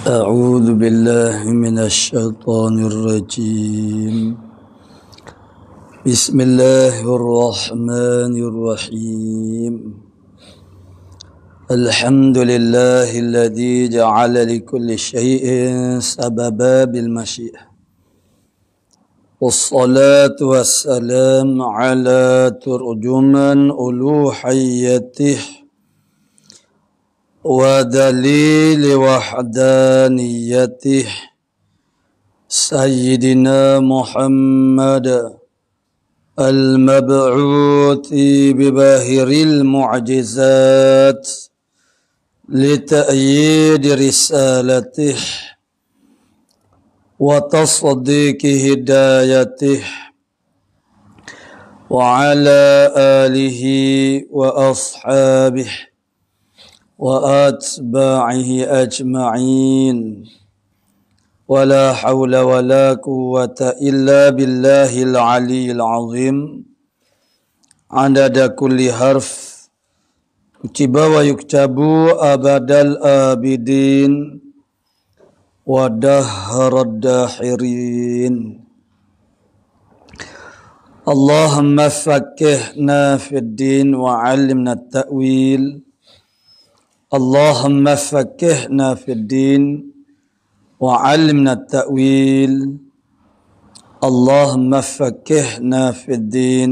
أعوذ بالله من الشيطان الرجيم. بسم الله الرحمن الرحيم. الحمد لله الذي جعل لكل شيء سببا بالمشيئة، والصلاة والسلام على ترجمان ألوهيته ودليل وحدانيته سيدنا محمد المبعوث بباهر المعجزات لتأييد رسالته وتصديق هدايته، وعلى آله وأصحابه وأتباعه أجمعين، ولا حول ولا قوة إلا بالله العلي العظيم. عدد كل حرف كتب ويكتب أبد الآبدين ودهر الداحرين. اللهم فقهنا في الدين وعلمنا التأويل. اللهم فقهنا في الدين وعلمنا التأويل. اللهم فقهنا في الدين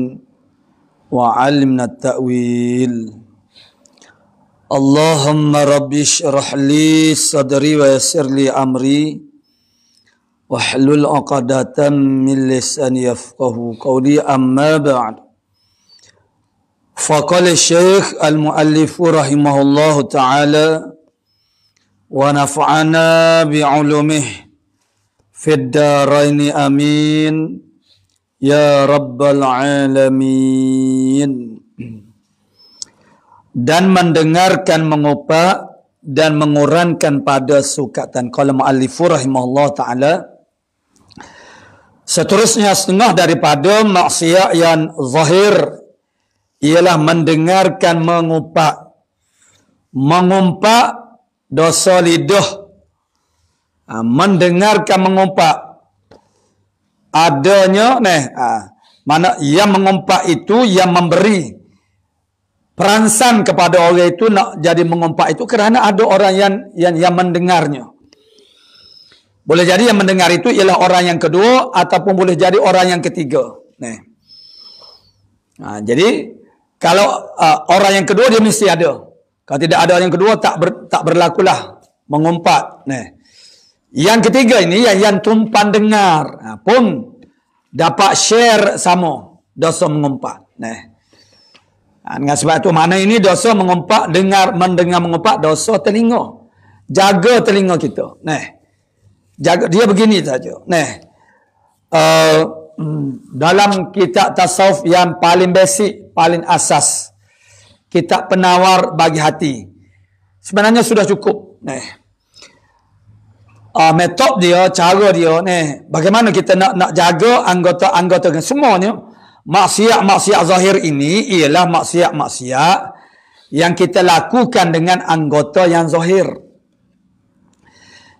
وعلمنا التأويل. اللهم رب اشرح لي صدري ويسر لي أمري واحلل عقدة من لساني يفقهوا قولي. أما بعد، فقال الشيخ المؤلف رحمه الله تعالى ونفعنا بعلومه في الدارين آمين ya rabbal alamin. Dan mendengarkan, mengupah dan mengurankan pada sukatan. Qala mu'allifu rahimahullah ta'ala. Seterusnya setengah daripada maksiat yang zahir ialah mendengarkan, mengumpat dosa lidah. Mendengarkan, mengumpat adanya mana yang mengumpat itu yang memberi perangsang kepada orang itu nak jadi mengumpat itu kerana ada orang yang mendengarnya. Boleh jadi yang mendengar itu ialah orang yang kedua ataupun boleh jadi orang yang ketiga. Jadi kalau orang yang kedua dia mesti ada. Kalau tidak ada orang yang kedua tak berlakulah mengumpat. Yang ketiga ini yang tumpan dengar pun dapat share sama dosa mengumpat. Dengan sebab itu mana ini dosa mengumpat, mendengar mengumpat, dosa telinga. Jaga telinga kita. Jaga dia begini saja. Dalam kitab tasawuf yang paling basic, paling asas, kitab penawar bagi hati, sebenarnya sudah cukup. Metod dia, cara dia, bagaimana kita nak jaga anggota-anggota semuanya. Maksiat zahir ini ialah maksiat yang kita lakukan dengan anggota yang zahir.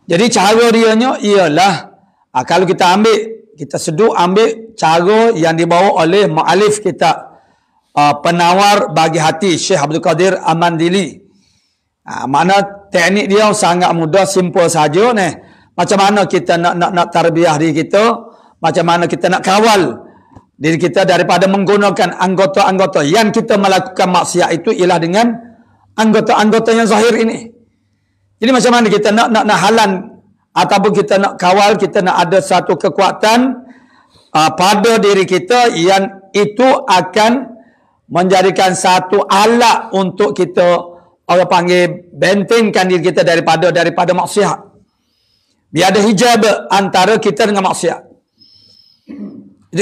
Jadi cara dia ialah kalau kita ambil cara yang dibawa oleh mu'alif kitab penawar bagi hati, Syekh Abdul Qadir Amandili. Mana teknik dia sangat mudah, simple saja. Macam mana kita nak tarbiyah diri kita, macam mana kita nak kawal diri kita daripada menggunakan anggota-anggota yang kita melakukan maksiat itu ialah dengan anggota-anggota yang zahir ini. Jadi macam mana kita nak halan ataupun kita nak kawal, kita nak ada satu kekuatan pada diri kita yang itu akan menjadikan satu alat untuk kita, orang panggil, bentengkan diri kita daripada maksiat. Biar ada hijab antara kita dengan maksiat. Itu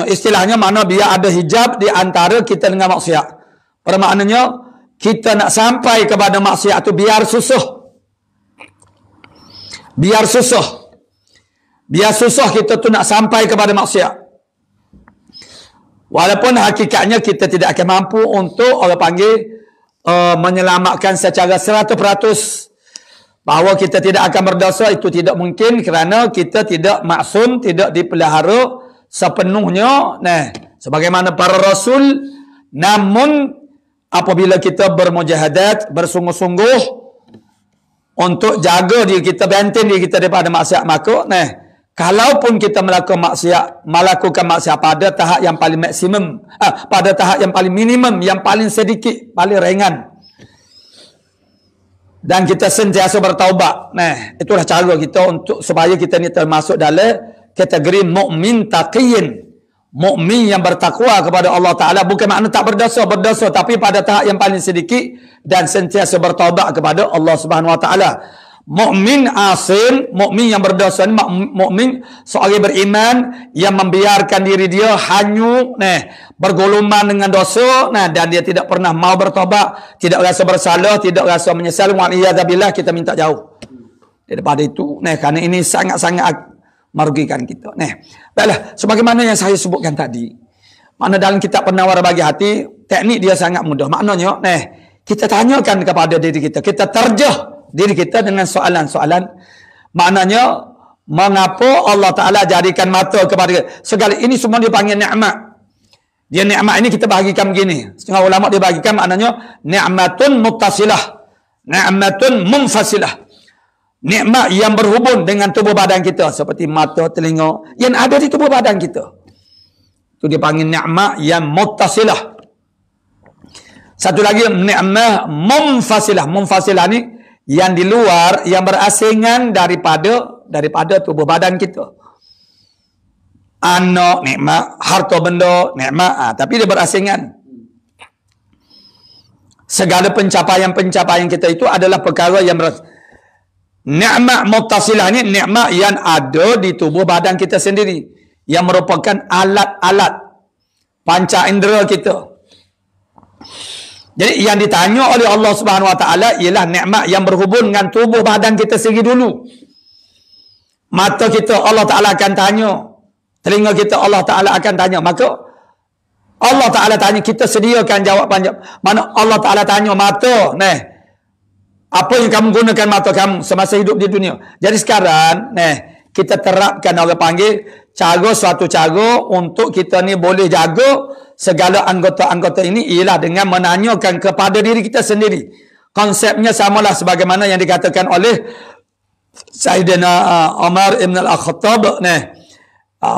istilahnya mana biar ada hijab di antara kita dengan maksiat. Bermaknanya kita nak sampai kepada maksiat itu biar susah. Biar susah kita tu nak sampai kepada maksiat. Walaupun hakikatnya kita tidak akan mampu untuk, orang panggil, menyelamatkan secara 100%. Bahawa kita tidak akan berdosa, itu tidak mungkin kerana kita tidak maksum, tidak dipelihara sepenuhnya. Nah, sebagaimana para rasul. Namun apabila kita bermujahadat, bersungguh-sungguh untuk jaga diri kita, benteng diri kita daripada maksiat, maka kalaupun kita melakukan maksiat pada tahap yang paling maksimum, pada tahap yang paling minimum, yang paling sedikit, paling ringan, dan kita sentiasa bertaubat. Itulah cara kita untuk supaya kita ni termasuk dalam kategori mukmin taqiyyin, mukmin yang bertakwa kepada Allah Taala. Bukan makna tak berdosa, tapi pada tahap yang paling sedikit dan sentiasa bertaubat kepada Allah Subhanahu Wa Taala. Mukmin asil, mukmin yang berdosa, mukmin seorang beriman yang membiarkan diri dia hanyut, bergoluman dengan dosa, dan dia tidak pernah mau bertobat, tidak rasa bersalah, tidak rasa menyesal. Wa'iyadzabillah, kita minta jauh daripada itu. Kerana ini sangat-sangat merugikan kita. Baiklah, sebagaimana yang saya sebutkan tadi, makna dalam kitab Penawar Bagi Hati, teknik dia sangat mudah. Maknanya, kita tanyakan kepada diri kita, kita terjah diri kita dengan soalan-soalan. Maknanya, mengapa Allah Ta'ala jadikan mata kepada kita? Segala ini semua dipanggil ni'mat. Dia ni'mat ini kita bahagikan begini. Setengah ulama dia bahagikan maknanya ni'matun muttasilah, ni'matun munfasilah. Nikmat yang berhubung dengan tubuh badan kita, seperti mata, telinga yang ada di tubuh badan kita. Itu dipanggil nikmat yang muttasilah. Satu lagi nikmat munfasilah. Munfasilah ni yang di luar, yang berasingan daripada tubuh badan kita. Anak nikmat, harta benda nikmat, tapi dia berasingan. Segala pencapaian-pencapaian kita itu adalah perkara yang nikmat muttasilah ni nikmat yang ada di tubuh badan kita sendiri, yang merupakan alat-alat panca indera kita. Jadi yang ditanya oleh Allah Subhanahu Wa Taala ialah nikmat yang berhubung dengan tubuh badan kita sendiri dulu. Mata kita Allah Taala akan tanya, telinga kita Allah Taala akan tanya. Maka Allah Taala tanya, kita sediakan jawapan. Mana Allah Taala tanya mata, apa yang kamu gunakan mata kamu semasa hidup di dunia. Jadi sekarang kita terapkan, orang panggil, suatu cara untuk kita ni boleh jaga segala anggota-anggota ini ialah dengan menanyakan kepada diri kita sendiri. Konsepnya samalah sebagaimana yang dikatakan oleh Sayyidina Umar Ibn Al-Khattab.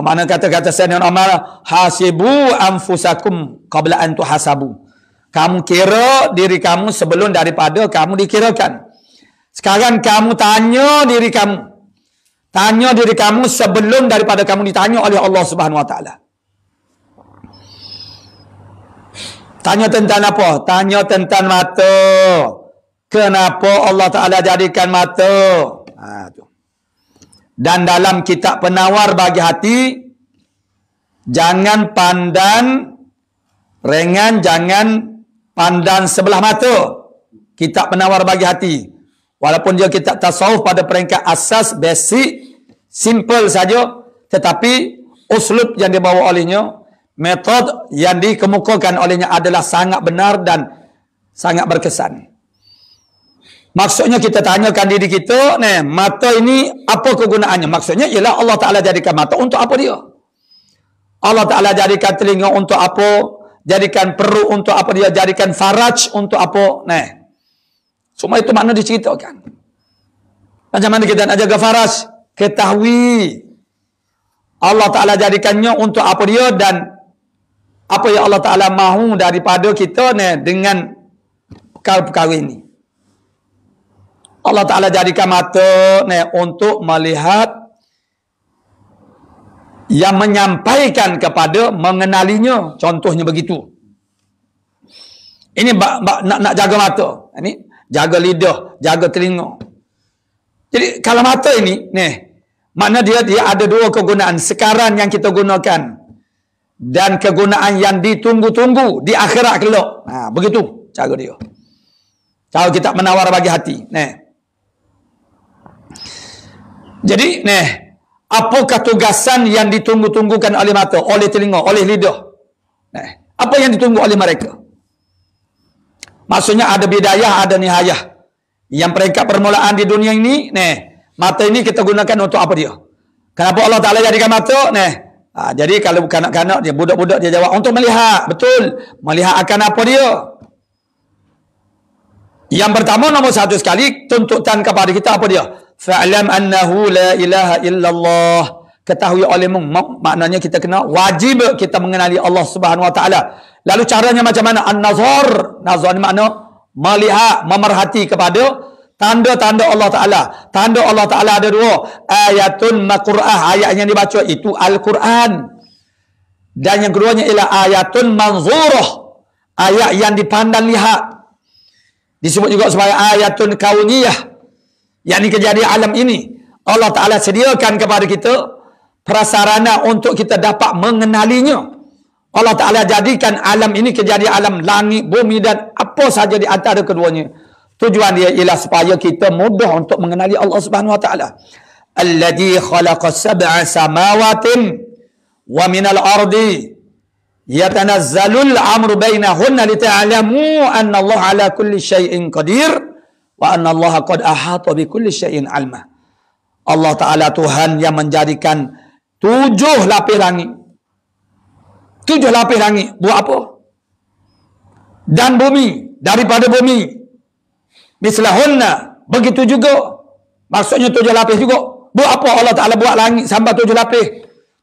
Mana kata-kata Sayyidina Umar, hasibu anfusakum qabla an tuhasabu. Kamu kira diri kamu sebelum daripada kamu dikirakan. Sekarang kamu tanya diri kamu. Tanya diri kamu sebelum daripada kamu ditanya oleh Allah Subhanahu Wa Taala. Tanya tentang apa? Tanya tentang mata. Kenapa Allah Ta'ala jadikan mata? Dan dalam kitab Penawar Bagi Hati, jangan pandang ringan, jangan pandang sebelah mata. Kitab Penawar Bagi Hati, walaupun dia kitab tasawuf pada peringkat asas, basic, simple saja, tetapi uslub yang dibawa olehnya, metod yang dikemukakan olehnya adalah sangat benar dan sangat berkesan. Maksudnya kita tanyakan diri kita, mata ini apa kegunaannya? Maksudnya ialah Allah Ta'ala jadikan mata untuk apa dia? Allah Ta'ala jadikan telinga untuk apa? Jadikan perut untuk apa dia? Jadikan faraj untuk apa? Semua itu makna diceritakan. Macam mana kita nak jaga faraj? Ketahui Allah Ta'ala jadikannya untuk apa dia, dan apa yang Allah Ta'ala mahu daripada kita dengan perkara-perkara ini. Allah Ta'ala jadikan mata untuk melihat, yang menyampaikan kepada mengenalinya. Contohnya begitu. Ini nak jaga mata. Ini jaga lidah, jaga telinga. Jadi kalau mata ini, makna dia ada dua kegunaan. Sekarang yang kita gunakan dan kegunaan yang ditunggu-tunggu di akhirat kelak. Begitu cara dia. Cara kita menawar bagi hati. Jadi, apakah tugasan yang ditunggu-tunggukan oleh mata, oleh telinga, oleh lidah? Apa yang ditunggu oleh mereka? Maksudnya ada bidayah, ada nihayah. Yang peringkat permulaan di dunia ini, mata ini kita gunakan untuk apa dia? Kenapa Allah Ta'ala jadikan mata? Jadi kalau kanak-kanak dia, budak-budak dia jawab untuk melihat. Betul. Melihat akan apa dia? Yang pertama, nombor satu sekali, tuntutan kepada kita apa dia? Fa'lam annahu la ilaha illallah. Ketahui olehmu, maknanya kita kena wajib kita mengenali Allah Subhanahu Wa Ta'ala. Lalu caranya macam mana? An-nazar. Nazar ni makna melihat, memerhati kepada tanda-tanda Allah Ta'ala. Tanda Allah Ta'ala ada dua. Ayatun maqru'ah. Ayat yang dibaca itu Al-Quran. Dan yang keduanya ialah ayatun manzurah. Ayat yang dipandang lihat. Disebut juga sebagai ayatun kauniyah. Yang ini kejadian alam ini. Allah Ta'ala sediakan kepada kita prasarana untuk kita dapat mengenalinya. Allah Ta'ala jadikan alam ini kejadian alam langit, bumi dan apa saja di antara keduanya. Tujuan dia ialah supaya kita mudah untuk mengenali Allah Subhanahu Wa Ta'ala. Alladhi khalaqa sab'a samawatin wa minal ardi yatanazzalul amru bainahunna lita'lamu anna Allah ala kulli syai'in qadir wa anna Allah qad ahata bi kulli syai'in ilma. Allah Ta'ala Tuhan yang menjadikan 7 lapis langit. 7 lapis langit. Buat apa? Dan bumi. Daripada bumi. Mislahunna. Begitu juga. Maksudnya 7 lapis juga. Buat apa Allah Ta'ala buat langit sampai 7 lapis?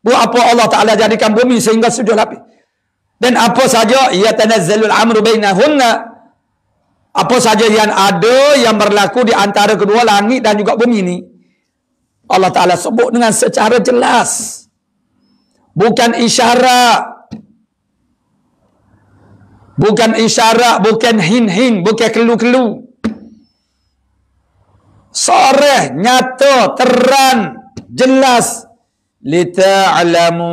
Buat apa Allah Ta'ala jadikan bumi sehingga 7 lapis? Dan apa saja yatanazzalul amru bainahunna. Apa saja yang ada yang berlaku di antara kedua langit dan juga bumi ini. Allah Ta'ala sebut dengan secara jelas. Bukan isyarat. Bukan isyarat, bukan hin-hin, bukan kelu-kelu. Sarih, nyata, terang, jelas. Lita'lamu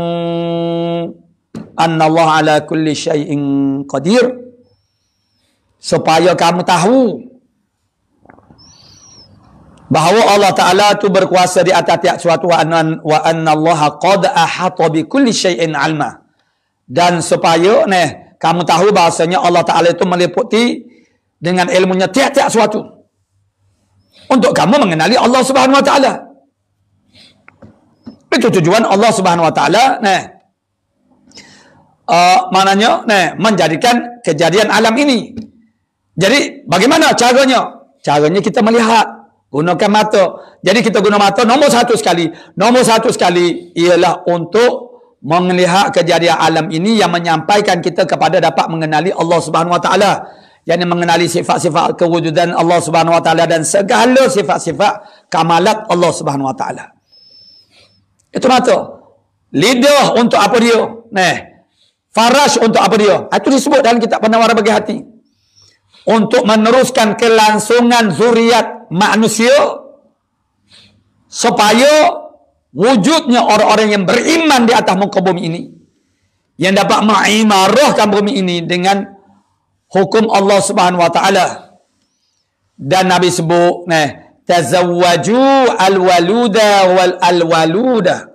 anna Allah ala kulli syai'in qadir. Supaya kamu tahu bahawa Allah Ta'ala itu berkuasa di atas tiap suatu wa anna Allah qad ahata bi kulli syai'in ilma. Dan supaya kamu tahu bahasanya Allah Ta'ala itu meliputi dengan ilmunya tiap-tiap suatu. Untuk kamu mengenali Allah Subhanahu Wa Ta'ala. Itu tujuan Allah Subhanahu Wa Ta'ala. Maknanya menjadikan kejadian alam ini. Jadi bagaimana caranya? Caranya kita melihat. Gunakan mata. Jadi kita guna mata nombor satu sekali. Nombor satu sekali ialah untuk melihat kejadian alam ini yang menyampaikan kita kepada dapat mengenali Allah Subhanahu Wa Ta'ala. Yang mengenali sifat-sifat kewujudan Allah Subhanahu Wa Ta'ala dan segala sifat-sifat kamalat Allah Subhanahu Wa Ta'ala. Itu mata. Lidah untuk apa dia? Faraj untuk apa dia? Itu disebut dalam kitab Penawar Bagi Hati. Untuk meneruskan kelangsungan zuriat manusia supaya wujudnya orang-orang yang beriman di atas muka bumi ini. Yang dapat mengimarahkan bumi ini dengan hukum Allah Subhanahu Wa Ta'ala. Dan Nabi sebut, tazawwaju al-waluda wal-al-waluda.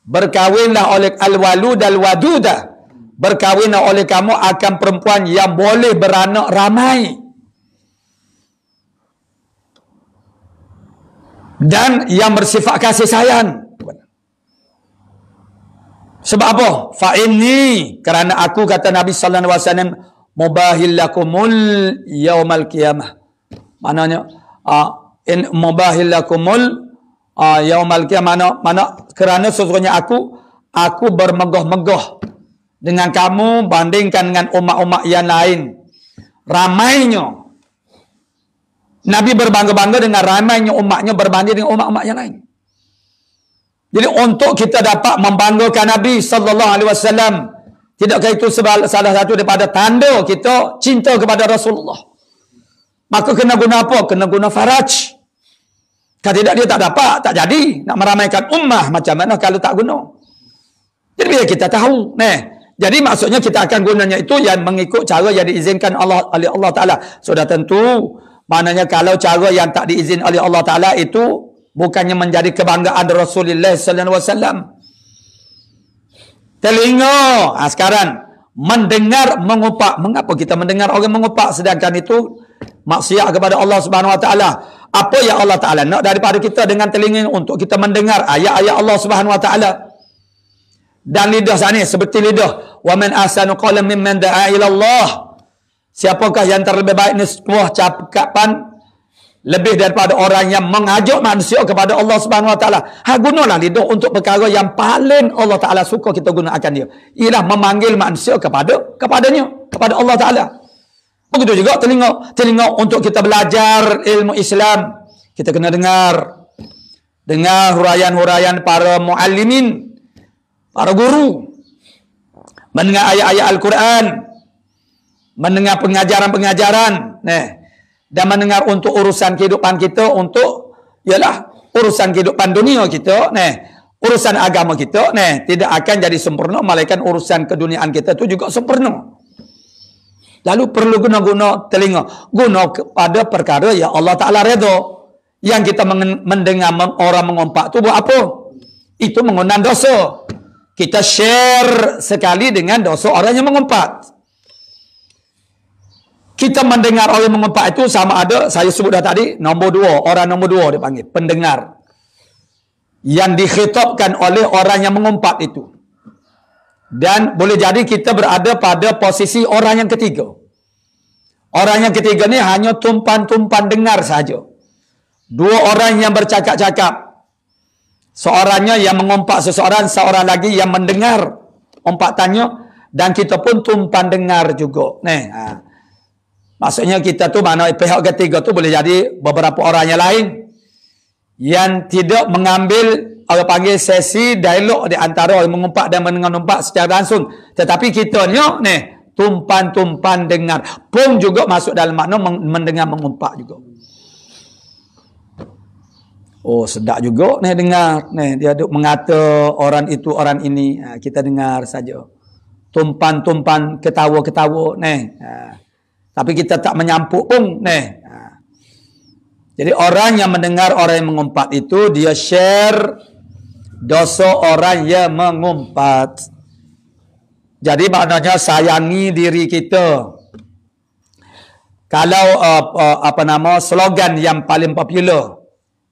Berkawinlah oleh al-walud al-waduda. Berkawinlah oleh kamu akan perempuan yang boleh beranak ramai. Dan yang bersifat kasih sayang. Sebab apa? Fa'inni, kerana aku, kata Nabi sallallahu alaihi wasallam, mubahil lakumul yaumal qiyamah. Maknanya in mubahil lakumul yaumal qiyamah. Mana kerana sesungguhnya aku bermegah-megah dengan kamu bandingkan dengan umat-umat yang lain. Ramainya. Nabi berbangga-bangga dengan ramainya umatnya berbanding dengan umat-umat yang lain. Jadi untuk kita dapat membanggakan Nabi sallallahu alaihi wasallam Tidakkah itu salah satu daripada tanda kita cinta kepada Rasulullah? Maka kena guna apa? Kena guna faraj. Kalau tidak dia tak dapat, tak jadi. Nak meramaikan ummah macam mana kalau tak guna? Jadi biar kita tahu. Jadi maksudnya kita akan gunanya itu yang mengikut cara yang diizinkan oleh Allah Ta'ala. Sudah tentu, maknanya kalau cara yang tak diizin oleh Allah Ta'ala itu bukannya menjadi kebanggaan Rasulullah Sallallahu Alaihi Wasallam. Telinga. Sekarang mendengar mengupak. Mengapa kita mendengar orang mengupak sedangkan itu maksiat kepada Allah Subhanahu Wa Ta'ala? Apa yang Allah Ta'ala nak daripada kita dengan telinga untuk kita mendengar ayat-ayat Allah Subhanahu Wa Ta'ala? Dan lidah sana seperti lidah. Wa man ahsanu qawlan mimman da'a ila Allah. Siapakah yang terlebih baik ni sebuah cakapan lebih daripada orang yang mengajak manusia kepada Allah Subhanahu Wa Ta'ala. Gunalah lidah untuk perkara yang paling Allah Ta'ala suka kita gunakan dia. Ialah memanggil manusia kepadanya, kepada Allah Ta'ala. Begitu juga telinga. Telinga untuk kita belajar ilmu Islam. Kita kena dengar huraian-huraian para muallimin, para guru. Mendengar ayat-ayat Al-Quran. Mendengar pengajaran-pengajaran. Dan mendengar untuk urusan kehidupan kita, untuk ialah urusan kehidupan dunia kita, urusan agama kita, tidak akan jadi sempurna melainkan urusan keduniaan kita itu juga sempurna. Lalu perlu guna telinga, guna kepada perkara yang Allah Ta'ala redha. Yang kita mendengar orang mengumpat itu buat apa? Itu mengundang dosa. Kita share sekali dengan dosa orang yang mengumpat. Kita mendengar orang mengumpat itu sama ada, saya sebut dah tadi, nombor dua, orang nombor dua dipanggil, pendengar. Yang dikhitabkan oleh orang yang mengumpat itu. Dan boleh jadi kita berada pada posisi orang yang ketiga. Orang yang ketiga ni hanya tumpan-tumpan dengar saja. Dua orang yang bercakap-cakap. Seorangnya yang mengumpat seseorang lagi yang mendengar umpatannya. Dan kita pun tumpan dengar juga. Maksudnya kita tu mana pihak ketiga tu boleh jadi beberapa orang yang lain yang tidak mengambil orang panggil sesi dialog di antara orang mengumpat dan mengumpat secara langsung. Tetapi kita ni tumpan-tumpan dengar pun juga masuk dalam makna mendengar mengumpat juga. Oh sedap juga dengar. Dia duk mengata orang itu orang ini. Kita dengar saja. Tumpan-tumpan ketawa-ketawa tapi kita tak menyampuk pun. Jadi orang yang mendengar orang yang mengumpat itu dia share dosa orang yang mengumpat. Jadi maknanya sayangi diri kita. Kalau slogan yang paling popular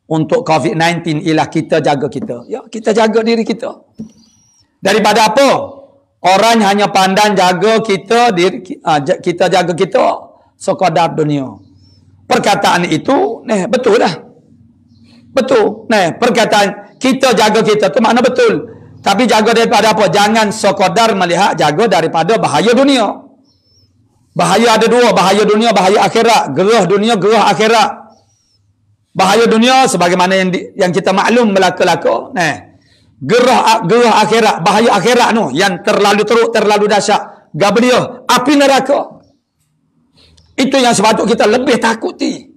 untuk COVID-19 ialah kita jaga kita. Ya, kita jaga diri kita. Daripada apa? Orang hanya pandang jaga kita, kita jaga kita sekadar dunia. Perkataan itu, betul dah. Betul. Perkataan kita jaga kita tu makna betul. Tapi jaga daripada apa? Jangan sekadar melihat jaga daripada bahaya dunia. Bahaya ada dua, bahaya dunia, bahaya akhirat. Gerah dunia, gerah akhirat. Bahaya dunia sebagaimana yang kita maklum belaka-laka. Gerah akhirat, bahaya akhirat tu yang terlalu teruk, terlalu dahsyat. Gabriel, api neraka. Itu yang sepatutnya kita lebih takuti.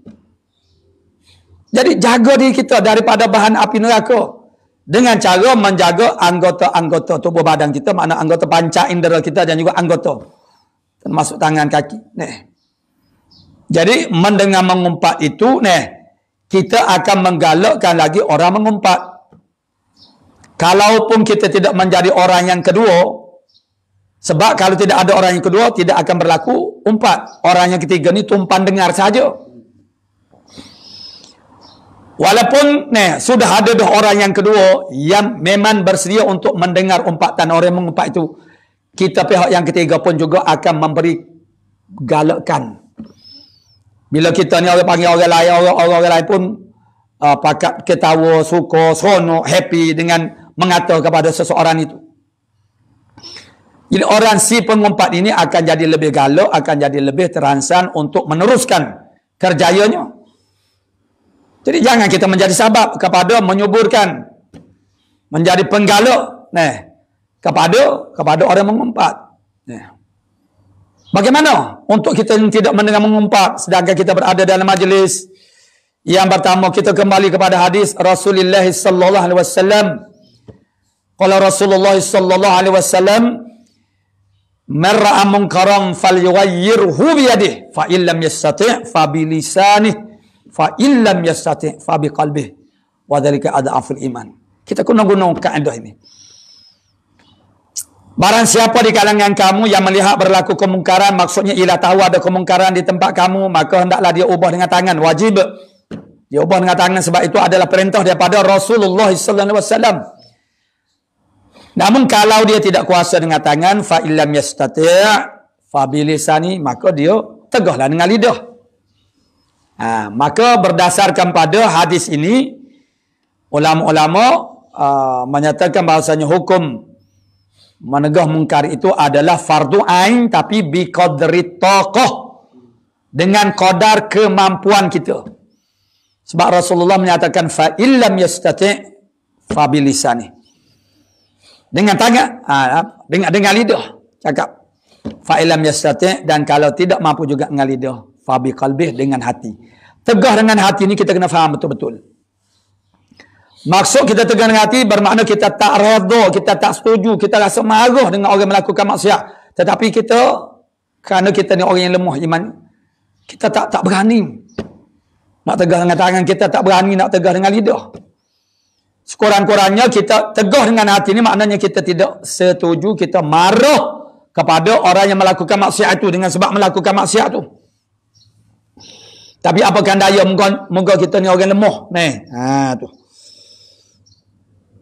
Jadi jaga diri kita daripada bahan api neraka dengan cara menjaga anggota-anggota tubuh badan kita, makna anggota panca indera kita dan juga anggota termasuk tangan kaki. Jadi mendengar mengumpat itu kita akan menggalakkan lagi orang mengumpat. Kalaupun kita tidak menjadi orang yang kedua, sebab kalau tidak ada orang yang kedua, tidak akan berlaku umpat. Orang yang ketiga ni tumpan dengar saja. Walaupun sudah ada dah orang yang kedua yang memang bersedia untuk mendengar umpatan orang yang mengumpat itu, kita pihak yang ketiga pun juga akan memberi galakkan. Bila kita ni orang panggil orang lain pun pakat ketawa, suka, seronok, happy dengan mengata kepada seseorang itu. Jadi orang si pengumpat ini akan jadi lebih galak, akan jadi lebih terangsang untuk meneruskan kerjayanya. Jadi jangan kita menjadi sabab kepada menyuburkan, menjadi penggalak kepada orang mengumpat. Bagaimana untuk kita tidak mendengar mengumpat sedangkan kita berada dalam majlis? Yang pertama, kita kembali kepada hadis Rasulullah sallallahu alaihi wasallam. Qala Rasulullah sallallahu alaihi wasallam, "Man ra'a munkaran falyughayyirhu bi yadihi, fa in lam yastati' fa bi lisanihi, fa in lam yastati' fa bi qalbihi, wa dzalika adhaful iman." Kita guna kaedah ini. Barang siapa di kalangan kamu yang melihat berlaku kemungkaran, maksudnya ialah tahu ada kemungkaran di tempat kamu, maka hendaklah dia ubah dengan tangan, wajib. Dia ubah dengan tangan sebab itu adalah perintah daripada Rasulullah sallallahu alaihi wasallam. Namun kalau dia tidak kuasa dengan tangan, fa illam yastati' fa bilisani, maka dia tegahlah dengan lidah. Maka berdasarkan pada hadis ini, ulama-ulama menyatakan bahasanya hukum menegah mungkar itu adalah fardu ain, tapi bi qadri taqah, dengan qadar kemampuan kita. Sebab Rasulullah menyatakan fa illam yastati' fa bilisani, dengan tangan, dengan lidah cakap. Fa illam yastati', dan kalau tidak mampu juga dengan lidah, fa bi qalbih, dengan hati. Tegah dengan hati ini kita kena faham betul-betul. Maksud kita tegar dengan hati bermakna kita tak redha, kita tak setuju, kita rasa marah dengan orang melakukan maksiat. Tetapi kita, kerana kita ni orang yang lemah iman, kita tak berani nak tegar dengan tangan, kita tak berani nak tegar dengan lidah. Sekurang-kurangnya kita tegar dengan hati ni maknanya kita tidak setuju, kita marah kepada orang yang melakukan maksiat itu dengan sebab melakukan maksiat itu. Tapi apakah daya, moga kita ni orang lemah. Tu.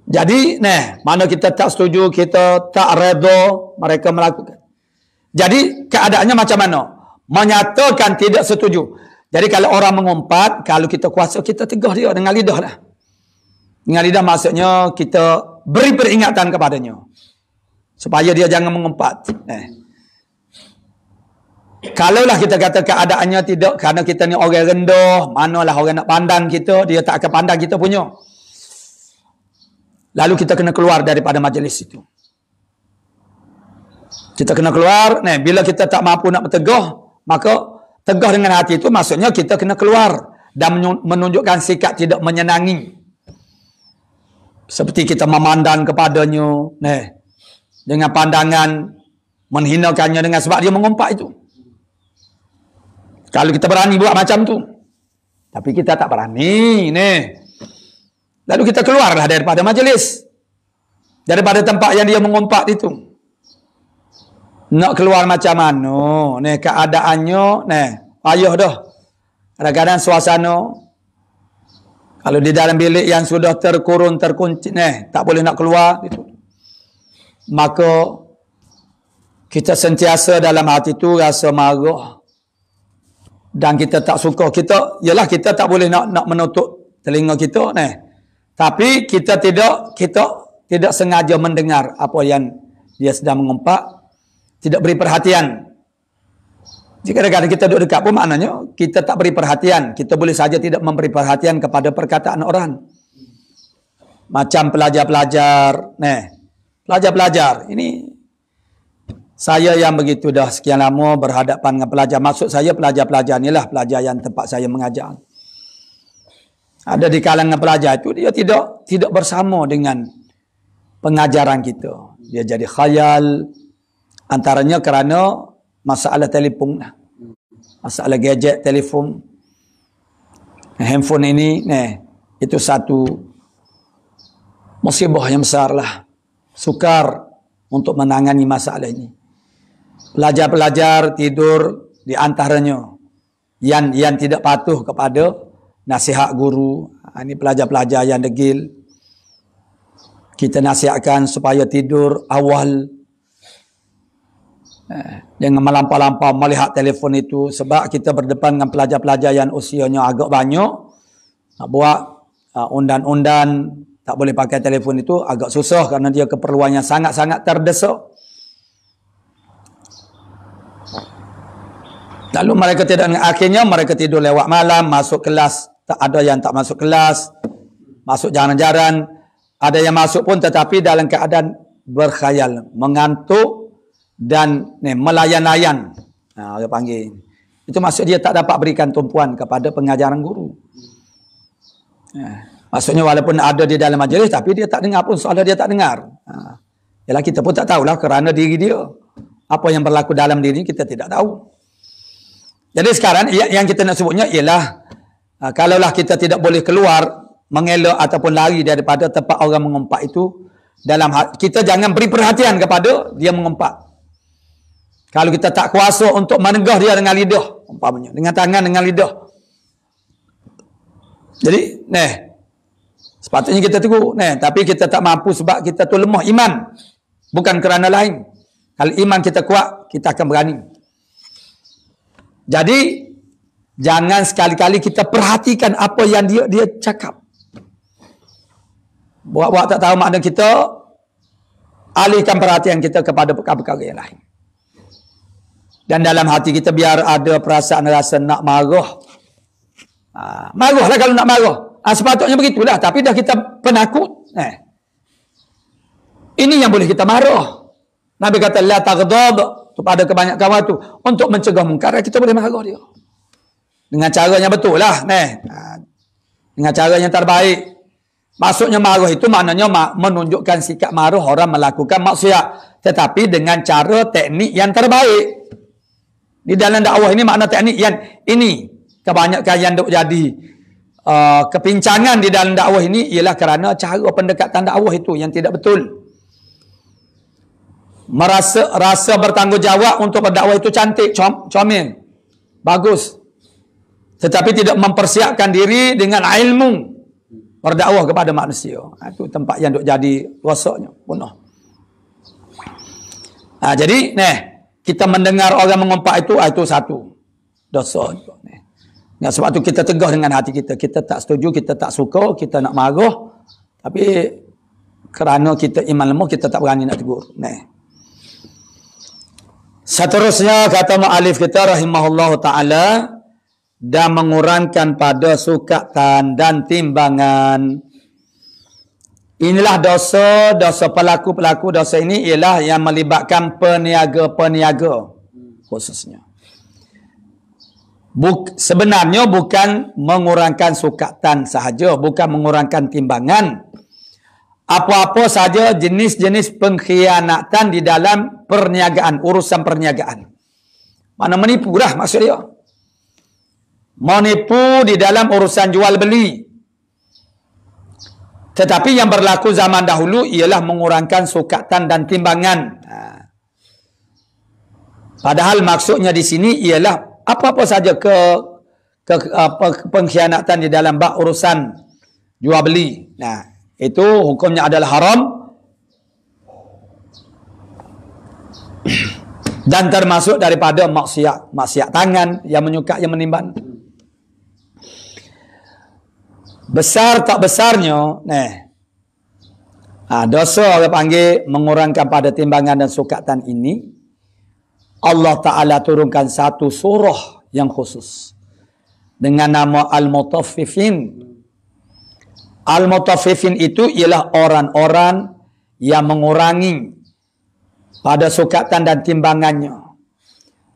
Jadi, mana kita tak setuju, kita tak redha mereka melakukan. Jadi, keadaannya macam mana? Menyatakan tidak setuju. Jadi, kalau orang mengumpat, kalau kita kuasa, kita tegah dia dengan lidah dah. Dengan lidah maksudnya, kita beri peringatan kepadanya. Supaya dia jangan mengumpat. Kalaulah kita kata keadaannya tidak, kerana kita ni orang rendah, manalah orang nak pandang kita, dia tak akan pandang kita punya. Lalu kita kena keluar daripada majlis itu. Kita kena keluar. Bila kita tak mampu nak bertegah, maka tegah dengan hati itu maksudnya kita kena keluar dan menunjukkan sikap tidak menyenangi. Seperti kita memandang kepadanya, dengan pandangan menghinakannya dengan sebab dia mengumpat itu. Kalau kita berani buat macam tu. Tapi kita tak berani, lalu kita keluarlah daripada majlis. Daripada tempat yang dia mengumpat itu. Nak keluar macam mana? Keadaannya, payah dah. Kadang-kadang suasana, kalau di dalam bilik yang sudah terkurung, terkunci, tak boleh nak keluar. Itu. Maka, kita sentiasa dalam hati itu rasa marah. Dan kita tak suka. Kita tak boleh nak menutup telinga kita, Tapi kita tidak sengaja mendengar apa yang dia sedang mengumpat, tidak beri perhatian. Jika kadang-kadang kita duduk dekat pun maknanya kita tak beri perhatian. Kita boleh saja tidak memberi perhatian kepada perkataan orang. Macam pelajar-pelajar, pelajar-pelajar ini, saya yang begitu dah sekian lama berhadapan dengan pelajar. Maksud saya pelajar-pelajar inilah pelajar yang tempat saya mengajar. Ada di kalangan pelajar itu dia tidak bersama dengan pengajaran kita. Dia jadi khayal, antaranya kerana masalah telefon, masalah gadget telefon, handphone ini, itu satu musibah yang besar lah. Sukar untuk menangani masalah ini. Pelajar-pelajar tidur di antaranya yang tidak patuh kepada nasihat guru. Ini pelajar-pelajar yang degil. Kita nasihatkan supaya tidur awal. Jangan melampau-lampau melihat telefon itu. Sebab kita berdepan dengan pelajar-pelajar yang usianya agak banyak. Nak buat undan-undan, tak boleh pakai telefon itu agak susah kerana dia keperluannya sangat-sangat terdesak. Lalu mereka akhirnya mereka tidur lewat malam, masuk kelas. Tak ada yang tak masuk kelas, masuk jarang-jarang. Ada yang masuk pun tetapi dalam keadaan berkhayal, mengantuk dan melayan-layan. Dia panggil. Itu maksud dia tak dapat berikan tumpuan kepada pengajaran guru. Maksudnya walaupun ada di dalam majlis, tapi dia tak dengar pun, soalnya dia tak dengar. Yalah, kita pun tak tahulah kerana diri dia. Apa yang berlaku dalam diri kita tidak tahu. Jadi sekarang yang kita nak sebutnya ialah kalaulah kita tidak boleh keluar, mengelak ataupun lari daripada tempat orang mengumpat itu, kita jangan beri perhatian kepada dia mengumpat. Kalau kita tak kuasa untuk menegah dia dengan lidah, umpamanya, dengan tangan, dengan lidah. Jadi, sepatutnya kita tegur. Tapi kita tak mampu sebab kita tu lemah iman. Bukan kerana lain. Kalau iman kita kuat, kita akan berani. Jadi, jangan sekali-kali kita perhatikan apa yang dia cakap. Buat-buat tak tahu makna kita, alihkan perhatian kita kepada perkara-perkara yang lain. Dan dalam hati kita biar ada perasaan rasa nak marah. Marahlah kalau nak marah. Sepatutnya begitulah. Tapi dah kita penakut. Ini yang boleh kita marah. Nabi kata, la taghdab. Pada kebanyakan waktu. Untuk mencegah mungkar, kita boleh marah dia. Dengan cara yang betul lah. Dengan cara yang terbaik. Maksudnya marah itu maknanya menunjukkan sikap marah orang melakukan maksiat. Tetapi dengan cara teknik yang terbaik. Di dalam dakwah ini makna teknik yang ini. Kebanyakan yang duk jadi kepincangan di dalam dakwah ini ialah kerana cara pendekatan dakwah itu yang tidak betul. Rasa bertanggungjawab untuk berdakwah itu cantik, comel, bagus. Tetapi tidak mempersiapkan diri dengan ilmu berdakwah kepada manusia. Itu tempat yang duk jadi rosaknya, punah. Jadi, kita mendengar orang mengumpat itu satu dosa. Sebab tu kita tegah dengan hati kita. Kita tak setuju, kita tak suka, kita nak marah. Tapi kerana kita iman lemah, kita tak berani nak tegur. Seterusnya kata mu'alif kita rahimahullah ta'ala, dan mengurangkan pada sukatan dan timbangan. Inilah dosa pelaku-pelaku dosa ini ialah yang melibatkan peniaga-peniaga khususnya. Sebenarnya bukan mengurangkan sukatan sahaja, bukan mengurangkan timbangan. Apa-apa saja jenis-jenis pengkhianatan di dalam perniagaan, urusan perniagaan. Mana menipu lah maksud dia. Menipu di dalam urusan jual beli. Tetapi yang berlaku zaman dahulu ialah mengurangkan sukatan dan timbangan. Padahal maksudnya di sini ialah apa-apa saja pengkhianatan di dalam bab urusan jual beli. Itu hukumnya adalah haram. Dan termasuk daripada maksiat tangan yang menyukai, yang menimban. Besar tak besarnya, dosa orang panggil mengurangkan pada timbangan dan sukatan ini, Allah Ta'ala turunkan satu surah yang khusus dengan nama Al-Mutaffifin. Al-Mutaffifin itu ialah orang-orang yang mengurangi pada sukatan dan timbangannya.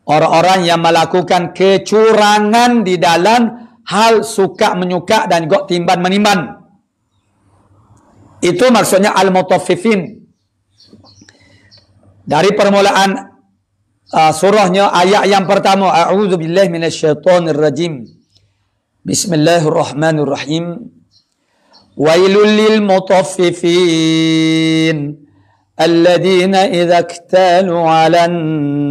Orang-orang yang melakukan kecurangan di dalam hal suka menyuka dan juga timban menimban. Itu maksudnya Al-Mutaffifin. Dari permulaan surahnya ayat yang pertama, a'udzubillahi minasyaitonirrajim. Bismillahirrahmanirrahim. Wailul lil mutaffifin alladzina idza iktalu 'alan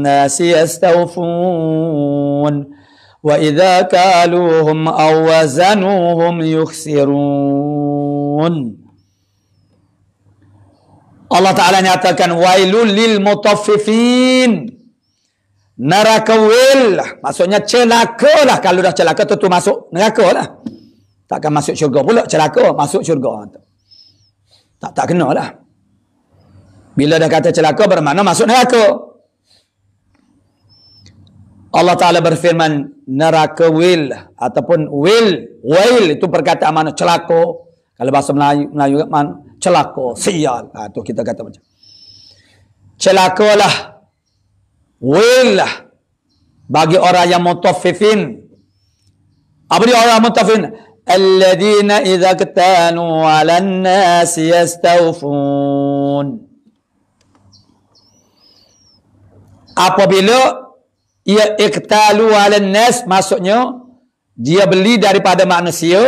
nasi yastawfun wa idza kaluhum aw wazanuhum yukhsirun. Allah Ta'ala nyatakan wailul lil mutaffifin. Neraka wil, maksudnya celakalah. Kalau dah celaka tentu masuk neraka lah. Takkan masuk syurga pula, celaka masuk syurga. Tak kena lah. Bila dah kata celaka bermakna masuk neraka. Allah Ta'ala berfirman neraka wil ataupun wail itu perkataan mana celaka. Kalau bahasa Melayu celaka, sial. Tu kita kata macam celakalah Waillah bagi orang yang mutaffifin. Apa dia orang mutaffifin? Alladzina idza katanu 'alan nas yastawfun. Apabila ia iktalu 'alan nas, maksudnya dia beli daripada manusia,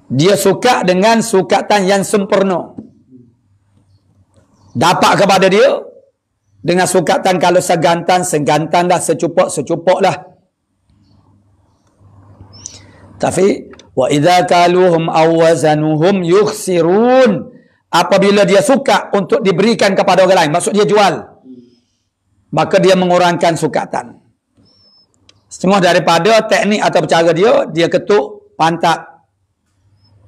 dia suka dengan sukatan yang sempurna. Dapat kepada dia dengan sukatan, kalau segantan dah, secupok lah. Tapi wa idza kaluhum aw wazanuhum yukhsirun, apabila dia suka untuk diberikan kepada orang lain, maksud dia jual, maka dia mengurangkan sukatan. Setengah daripada teknik atau cara dia ketuk pantat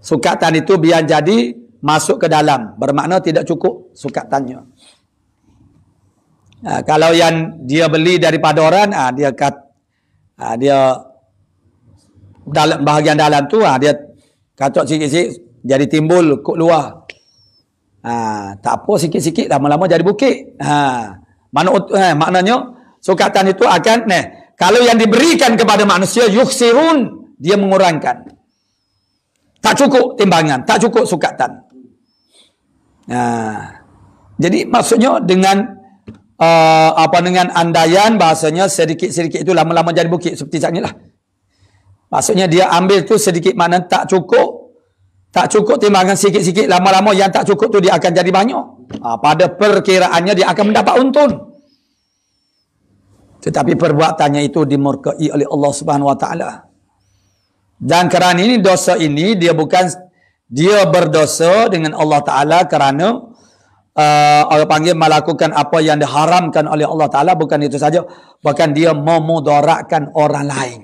sukatan itu biar jadi masuk ke dalam, bermakna tidak cukup sukatannya. Kalau yang dia beli daripada orang, dia dalam bahagian dalam tu, dia kacut sikit-sikit jadi timbul kok luar. Tak apa, sikit-sikit lama-lama jadi bukit. Maknanya sukatan itu akan kalau yang diberikan kepada manusia yukhsirun, dia mengurangkan. Tak cukup timbangan, tak cukup sukatan. Jadi maksudnya dengan dengan andaian, bahasanya sedikit-sedikit itu lama-lama jadi bukit, seperti saat inilah. Maksudnya dia ambil tu sedikit, mana tak cukup timbangan, sikit-sikit, lama-lama yang tak cukup tu dia akan jadi banyak. Pada perkiraannya dia akan mendapat untung. Tetapi perbuatannya itu dimurkai oleh Allah Subhanahu Wa Taala. Dan kerana ini, dosa ini dia berdosa dengan Allah Ta'ala kerana orang panggil melakukan apa yang diharamkan oleh Allah Ta'ala. Bukan itu saja, bahkan dia memudaratkan orang lain.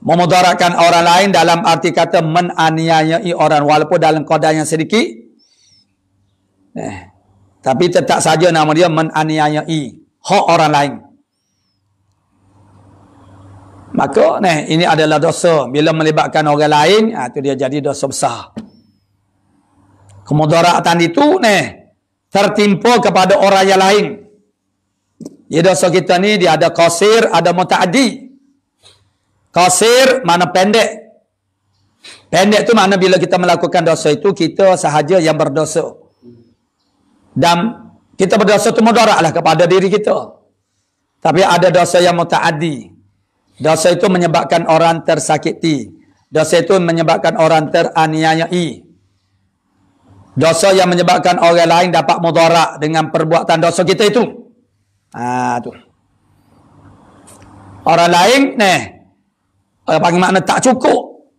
Memudaratkan orang lain dalam arti kata menganiayai orang, walaupun dalam kadar yang sedikit, tapi tetap saja nama dia menganiayai hak orang lain. Maka ini adalah dosa. Bila melibatkan orang lain, itu dia jadi dosa besar. Kemudaratan itu tertimpa kepada orang yang lain. Ya, dosa kita ni dia ada qasir, ada muta'addi. Qasir mana pendek. Pendek tu makna bila kita melakukan dosa itu, kita sahaja yang berdosa. Dan kita berdosa tu mudaratlah kepada diri kita. Tapi ada dosa yang muta'addi. Dosa itu menyebabkan orang tersakiti. Dosa itu menyebabkan orang teraniayai. Dosa yang menyebabkan orang lain dapat mudarat dengan perbuatan dosa kita itu. Tu. Orang lain, panggil makna tak cukup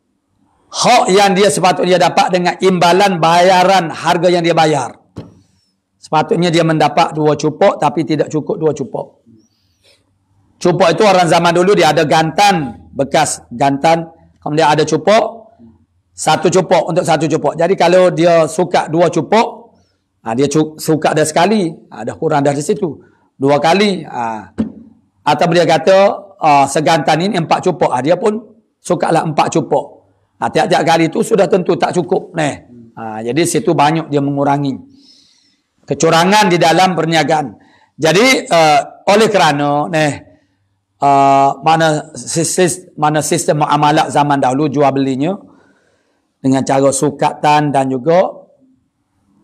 hak yang dia sepatutnya dapat dengan imbalan bayaran harga yang dia bayar. Sepatutnya dia mendapat 2 cupok, tapi tidak cukup 2 cupok. Cupok itu orang zaman dulu dia ada gantan, bekas gantan, kemudian ada cupok, 1 cupok untuk 1 cupok. Jadi kalau dia suka 2 cupok, dia suka dah sekali, dah kurang dari situ, 2 kali, atau dia kata segantan ini 4 cupok, dia pun sukalah 4 cupok. Tiap-tiap kali itu sudah tentu tak cukup. Jadi situ banyak dia mengurangi kecurangan di dalam perniagaan. Jadi oleh kerana mana sistem muamalah zaman dahulu jual belinya dengan cara sukatan dan juga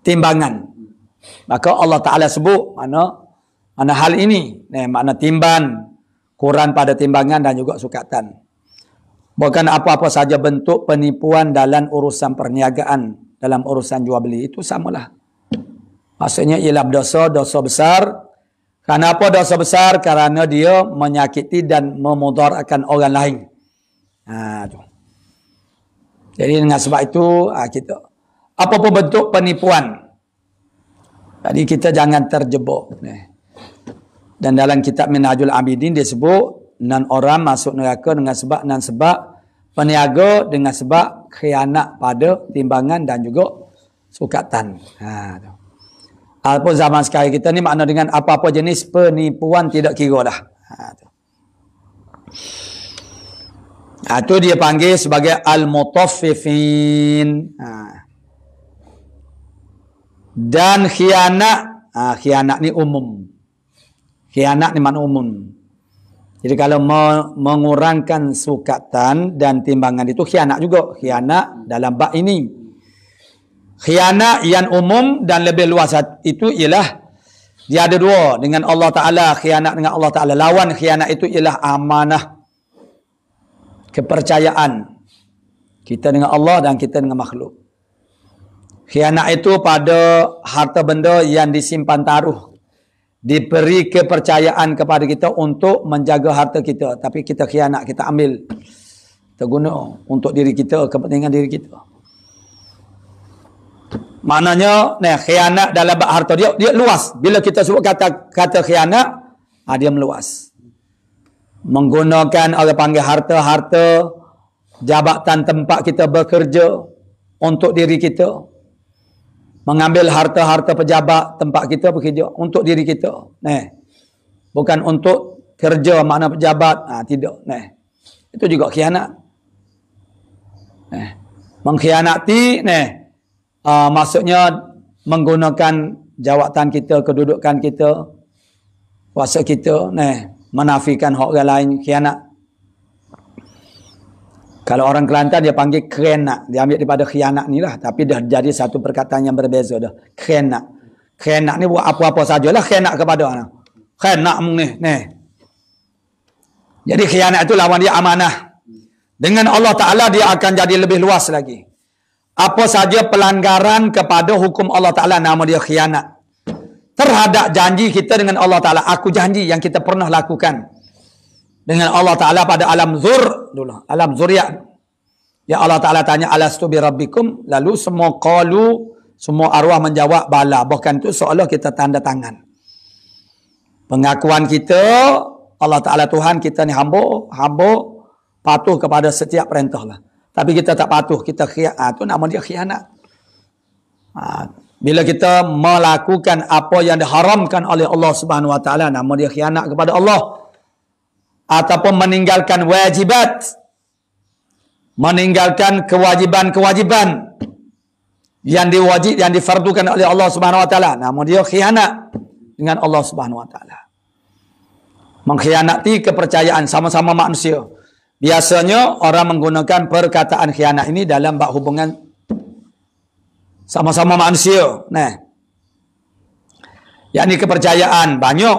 timbangan, maka Allah Ta'ala sebut mana hal ini, makna timban, kurang pada timbangan dan juga sukatan. Bukan apa-apa saja bentuk penipuan dalam urusan perniagaan, dalam urusan jual beli, itu samalah. Maksudnya ialah dosa besar. Kenapa dosa besar? Kerana dia menyakiti dan memudaratkan orang lain. Tu. Jadi dengan sebab itu, kita apa-apa bentuk penipuan, jadi kita jangan terjebak. Dan dalam kitab Minhajul Abidin dia sebut, 6 orang masuk neraka dengan sebab 6 sebab. Peniaga dengan sebab khianat pada timbangan dan juga sukatan. Tu. Apa zaman sekarang kita ni, makna dengan apa-apa jenis penipuan tidak kira dah. Itu dia panggil sebagai al-mutaffifin. Dan khianat Khianat ni umum. Khianat ni makna umum. Jadi kalau mengurangkan sukatan dan timbangan itu khianat juga. Khianat dalam bab ini. Khianat yang umum dan lebih luas itu ialah dia ada dua dengan Allah Ta'ala. Khianat dengan Allah Ta'ala. Lawan khianat itu ialah amanah. Kepercayaan. Kita dengan Allah dan kita dengan makhluk. Khianat itu pada harta benda yang disimpan taruh. Diberi kepercayaan kepada kita untuk menjaga harta kita. Tapi kita khianat, kita ambil. Kita guna untuk diri kita, kepentingan diri kita. Maknanya, khianat dalam bab harta dia luas. Bila kita sebut kata khianat, dia meluas. Menggunakan orang panggil harta-harta, jabatan tempat kita bekerja untuk diri kita. Mengambil harta-harta pejabat tempat kita bekerja untuk diri kita. Bukan untuk kerja makna pejabat. Tidak. Itu juga khianat. Mengkhianati, maksudnya menggunakan jawatan kita, kedudukan kita, kuasa kita, menafikan hak orang lain, khianat. Kalau orang Kelantan dia panggil krenak. Dia ambil daripada khianat ni lah. Tapi dah jadi satu perkataan yang berbeza dah. Krenak. Krenak ni buat apa-apa sajalah khianat kepada orang. Khianat ni. Jadi khianat itu lawan dia amanah. Dengan Allah Ta'ala dia akan jadi lebih luas lagi. Apa saja pelanggaran kepada hukum Allah Ta'ala nama dia khianat. Terhadap janji kita dengan Allah Ta'ala. Aku janji yang kita pernah lakukan dengan Allah Ta'ala pada alam zur dulu, alam zuriat. Ya Allah Ta'ala tanya, alastu bi rabbikum, lalu semua arwah menjawab bala. Bahkan itu seolah kita tanda tangan. Pengakuan kita, Allah Ta'ala Tuhan kita ni hamba patuh kepada setiap perintah lah. Tapi kita tak patuh, kita khianat, itu nama dia khianat. Bila kita melakukan apa yang diharamkan oleh Allah Subhanahu Wa Ta'ala, nama dia khianat kepada Allah. Ataupun meninggalkan wajibat, meninggalkan kewajiban-kewajiban yang difardukan oleh Allah Subhanahu Wa Taala, nama dia khianat dengan Allah Subhanahu Wa Taala. Mengkhianati kepercayaan sama-sama manusia. Biasanya orang menggunakan perkataan khianat ini dalam bab hubungan sama-sama manusia. Yakni kepercayaan banyak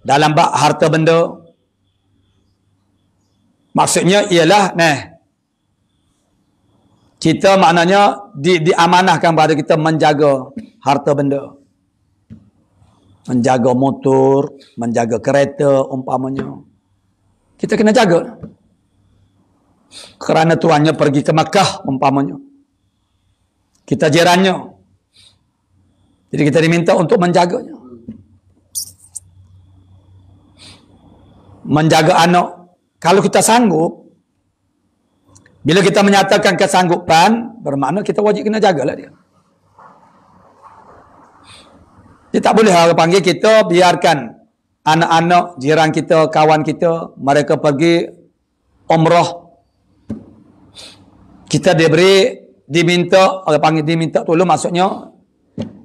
dalam bab harta benda. Maksudnya ialah kita maknanya diamanahkan pada kita menjaga harta benda. Menjaga motor, menjaga kereta umpamanya. Kita kena jaga. Kerana tuannya pergi ke Makkah umpamanya. Kita jirannya. Jadi kita diminta untuk menjaganya. Menjaga anak. Kalau kita sanggup, bila kita menyatakan kesanggupan, bermakna kita wajib kena jagalah dia. Dia tak boleh orang panggil kita, biarkan anak-anak, jiran kita, kawan kita, mereka pergi umrah. Kita diminta, orang panggil diminta tolong, maksudnya,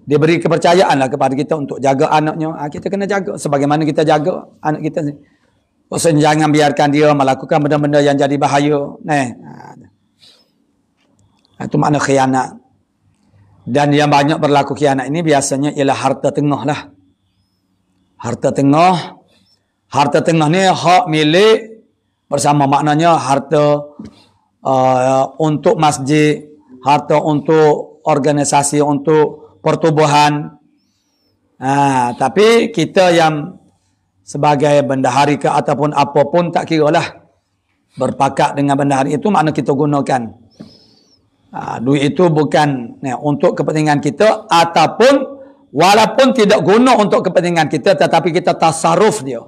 diberi kepercayaan lah kepada kita untuk jaga anaknya. Kita kena jaga, sebagaimana kita jaga anak kita ni. Maksudnya jangan biarkan dia melakukan benda-benda yang jadi bahaya. Itu makna khianat. Dan yang banyak berlaku khianat ini biasanya ialah harta tengah lah. Harta tengah. Harta tengah ni hak milik bersama, maknanya harta untuk masjid, harta untuk organisasi, untuk pertubuhan. Tapi kita yang sebagai bendahari ke ataupun apapun, tak kira lah. Berpakat dengan bendahari itu makna kita gunakan. Duit itu bukan untuk kepentingan kita, ataupun walaupun tidak guna untuk kepentingan kita, tetapi kita tasarruf dia.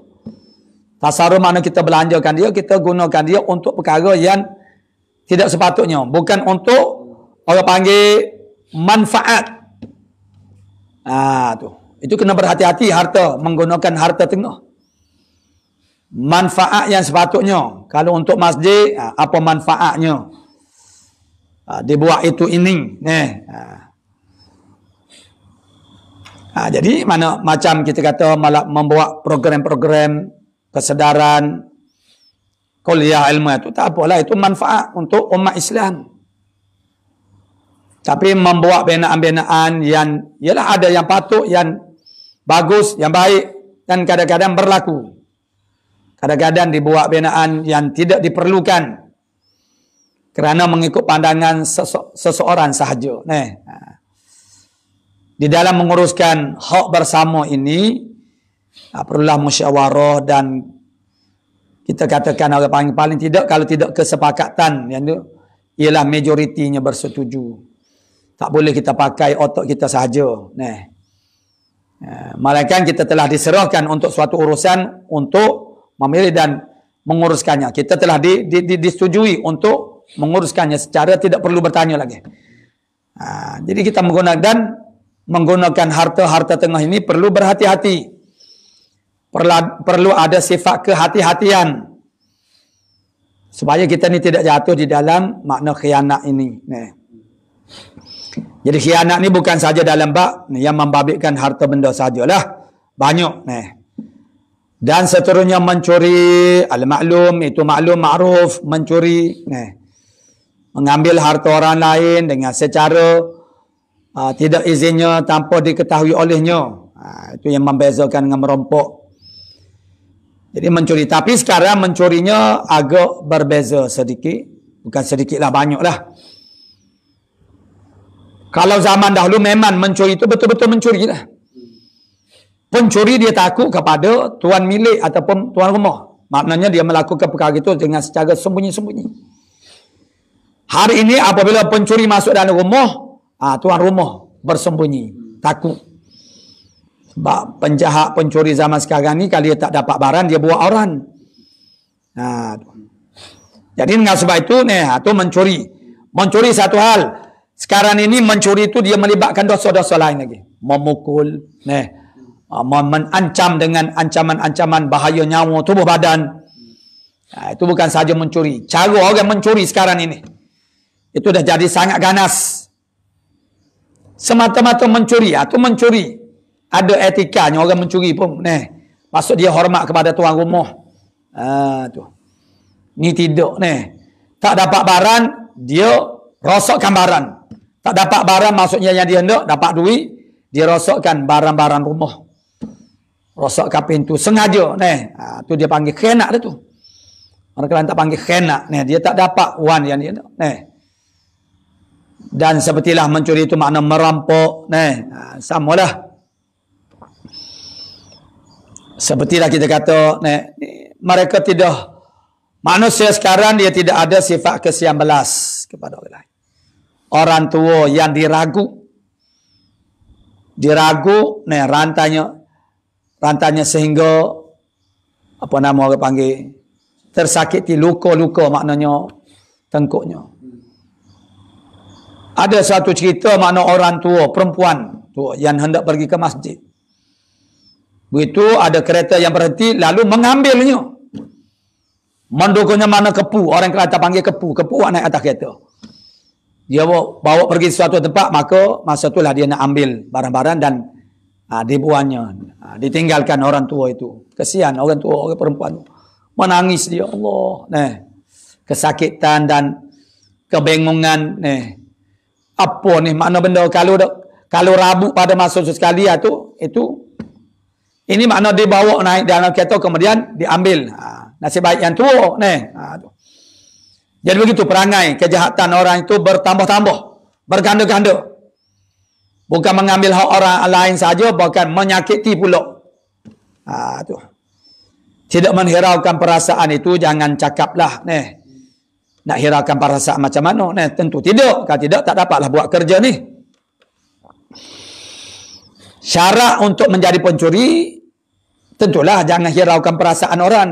Tasarruf makna kita belanjakan dia, kita gunakan dia untuk perkara yang tidak sepatutnya. Bukan untuk orang panggil manfaat. Itu kena berhati-hati harta, menggunakan harta tengah. Manfaat yang sepatutnya. Kalau untuk masjid, apa manfaatnya? Dibuat itu ini. Jadi mana macam kita kata malah membuat program-program kesedaran kuliah ilmu itu tak apalah, itu manfaat untuk umat Islam. Tapi membuat binaan-binaan yang ialah ada yang patut, yang bagus, yang baik, dan kadang-kadang berlaku. Kadang-kadang dibuat binaan yang tidak diperlukan kerana mengikut pandangan seseorang sahaja. Di dalam menguruskan hak bersama ini, perlulah musyawarah dan kita katakan paling tidak, kalau tidak kesepakatan yang itu ialah majoritinya bersetuju. Tak boleh kita pakai otak kita sahaja. Melainkan kita telah diserahkan untuk suatu urusan untuk memilih dan menguruskannya. Kita telah disetujui untuk menguruskannya secara tidak perlu bertanya lagi. Jadi kita menggunakan harta-harta tengah ini perlu berhati-hati. Perlu ada sifat kehati-hatian supaya kita ni tidak jatuh di dalam makna khianat ini. Jadi khianat ni bukan saja dalam bab yang membabitkan harta benda sajalah, banyak. Dan seterusnya mencuri, al-maklum, itu maklum, ma'ruf, mencuri, mengambil harta orang lain dengan secara tidak izinnya, tanpa diketahui olehnya. Itu yang membezakan dengan merompok. Jadi mencuri. Tapi sekarang mencurinya agak berbeza sedikit. Bukan sedikit lah, banyak lah. Kalau zaman dahulu memang mencuri itu betul-betul mencuri lah. Pencuri dia takut kepada tuan milik ataupun tuan rumah. Maknanya dia melakukan perkara itu dengan secara sembunyi-sembunyi. Hari ini apabila pencuri masuk dalam rumah, tuan rumah bersembunyi, takut. Sebab penjahat, pencuri zaman sekarang ni, kalau dia tak dapat barang, dia buat orang. Jadi dengan sebab itu, itu mencuri. Mencuri satu hal. Sekarang ini mencuri itu dia melibatkan dosa-dosa lain lagi. Memukul, menancam dengan ancaman-ancaman bahaya nyawa, tubuh badan. Itu bukan saja mencuri. Cara orang mencuri sekarang ini, itu dah jadi sangat ganas. Semata-mata mencuri, itu mencuri. Ada etikanya orang mencuri pun. Maksud dia hormat kepada tuan rumah. Tu. Ni tidak. Tak dapat barang, dia rosokkan barang. Tak dapat barang, maksudnya yang dia hendak dapat duit, dia rosokkan barang-barang rumah. Rosokkan pintu. Sengaja. Tu dia panggil khianat tu. Orang kalian tak panggil khianat. Dia tak dapat wan yang dia hendak. Dan sepertilah mencuri itu makna merampok. Samalah. Sepertilah kita kata, mereka tidak, manusia sekarang dia tidak ada sifat kesian belas kepada orang lain. Orang tua yang diragu, rantanya sehingga, apa nama orang panggil, tersakiti, luka-luka maknanya tengkuknya. Ada satu cerita makna orang tua, perempuan tua yang hendak pergi ke masjid. Begitu ada kereta yang berhenti, lalu mengambilnya. Mendukunya mana kepu. Orang kereta panggil kepu. Kepu naik atas kereta. Dia bawa pergi suatu tempat, maka masa itulah dia nak ambil barang-barang dan dibuangnya. Ditinggalkan orang tua itu. Kesian orang tua, orang perempuan. Menangis dia, Allah. Kesakitan dan kebingungan. Apa ni makna benda kalau rabuk pada masa sekali itu ini makna dia bawa naik dalam kereta kemudian diambil. Nasib baik yang tua. Jadi begitu perangai kejahatan orang itu bertambah-tambah. Berganda-ganda. Bukan mengambil hak orang lain saja, bahkan menyakiti pula. Tu. Tidak menghiraukan perasaan itu, jangan cakaplah. Nak hiraukan perasaan macam mana? Tentu tidak. Kalau tidak, tak dapatlah buat kerja ni. Syarat untuk menjadi pencuri, tentulah jangan hiraukan perasaan orang.